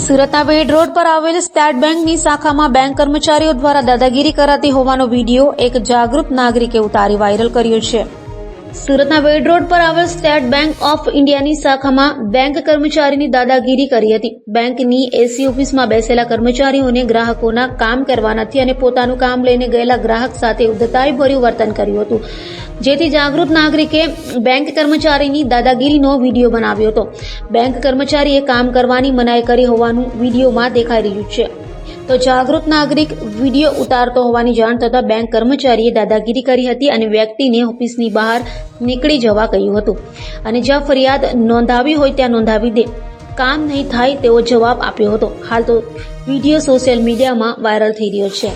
સુરતના વેડ રોડ પર આવેલ સ્ટેટ બેંકની શાખામાં બેંક કર્મચારીઓ દ્વારા દાદાગીરી કરાતી હોવાનો વિડીયો એક જાગૃત નાગરિકે ઉતારી વાયરલ કર્યો છે. સુરતના વેડ રોડ પર આવેલ સ્ટેટ બેંક ઓફ ઇન્ડિયાની શાખામાં બેંક કર્મચારીની દાદાગીરી કરી હતી. બેંકની એસી ઓફિસમાં બેસેલા કર્મચારીઓને ગ્રાહકોના કામ કરવા નથી અને પોતાનું કામ લઈને ગયેલા ગ્રાહક સાથે ઉદ્ધતાઈભર્યું વર્તન કર્યું હતું, જેથી જાગૃત નાગરિકે બેંક કર્મચારીની દાદાગીરીનો વિડીયો બનાવ્યો હતો. બેંક કર્મચારીએ કામ કરવાની મનાઈ કરી હોવાનું વિડીયોમાં દેખાઈ રહ્યું છે. તો જાગૃત નાગરિક વિડીયો ઉતારતો હોવાની જાણ થતાં બેંક કર્મચારીએ દાદાગીરી કરી હતી અને વ્યક્તિને ઓફિસની બહાર નીકળી જવા કહ્યું હતું અને જ્યાં ફરિયાદ નોંધાવી હોય ત્યાં નોંધાવી દે, કામ નહીં થાય તેવો જવાબ આપ્યો હતો. હાલ તો વિડીયો સોશિયલ મીડિયામાં વાયરલ થઈ રહ્યો છે.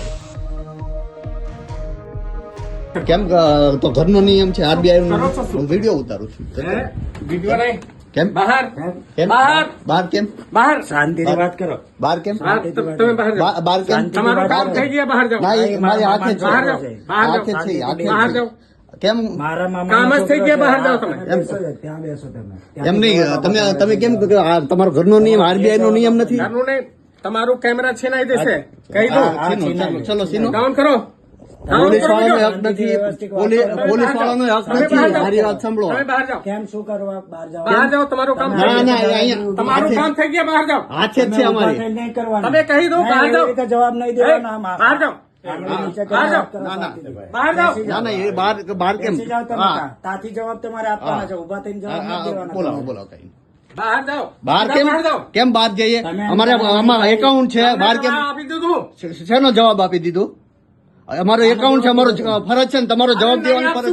કેમ તો ઘરનો નિયમ છે, આરબીઆઈ નો વિડીયો ઉતારું છું. વિડીયો નહીં, કેમ બહાર કેમ બહાર બહાર કેમ બહાર શાંતિથી વાત કરો. બહાર કેમ તમે બહાર જાઓ. બહાર કેમ તમારું કામ થઈ ગયા, બહાર જાઓ. ના, એ મારી હાથે છે, બહાર જાઓ. બહાર હાથે જાઓ. છે, હાથે બહાર છે. જાઓ. કેમ મારા મામા કામ જ થઈ ગયા, બહાર જાઓ તમે. ત્યાં બેસો તમે. એમ નહીં, તમે કેમ તમારો ઘરનો નિયમ આરબીઆઈ નો નિયમ નથી? ઘરનું નહીં, તમારું કેમેરા છીનાઈ જશે. કહી દો. ચલો સીનો ડાઉન કરો. પોલીસ વાળાનો હક નથી, પોલીસ વાળાનો હક નથી. મારી વાત સાંભળો. તમે બહાર જાઓ. કેમ શું કરવા બહાર જાઓ? બહાર જાઓ, તમારું કામ થઈ ના ગયું. ના, અહીંયા તમારું કામ થઈ ગયા, બહાર જાઓ. હાથે જ છે અમારી. નહીં કરવાનું. તમે કહી દો, બહાર એવી જાઓ. રીતે જવાબ નહીં દેવાનો. આમાં. બહાર જાઓ. આંગળી નીચે બહાર કરીને જાઓ. વાત કરો ના, ના. શાંતિથી. બહાર જાઓ. ના ના, એ બહાર કેમ? બેસી જાઓ તમે. હા, ત્યાંથી જવાબ તમારે આપવાના છે. ઉભા થઈને જવાબ નથી દેવાના. બોલાવો બોલાવો કઈ બહાર જાઓ. બહાર કેમ બહાર જાઓ. કેમ બહાર જઈએ? તમે અમારે આમાં એકાઉન્ટ છે, બહાર કેમ આપી દીધું. શેનો જવાબ આપી દીધું? અમારો એકાઉન્ટ છે, અમારો ફરજ છે ને તમારો જવાબ દેવાની ફરજ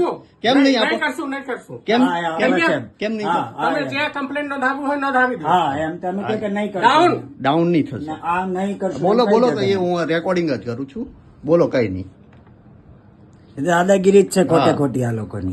કેમ નહીં આપો? કરશું, નહીં કરશું. કેમ હા, હા, કેમ બરાબર છે. કેમ નહીં? હા, હા, તમે જે કમ્પ્લેન નોંધાવી હોય નોંધાવી દો. હા, એમ તમે કહો કે નહીં કરશો. ડાઉન. ડાઉન નહીં થશે. ના, આ નહીં કરશો. બોલો એમ બોલો, કહી તો એ દેજો. હું રેકોર્ડિંગ જ કરું છું. બોલો કઈ નહીં. દાદાગીરી જ છે ખોટે હા. ખોટી આ લોકોની.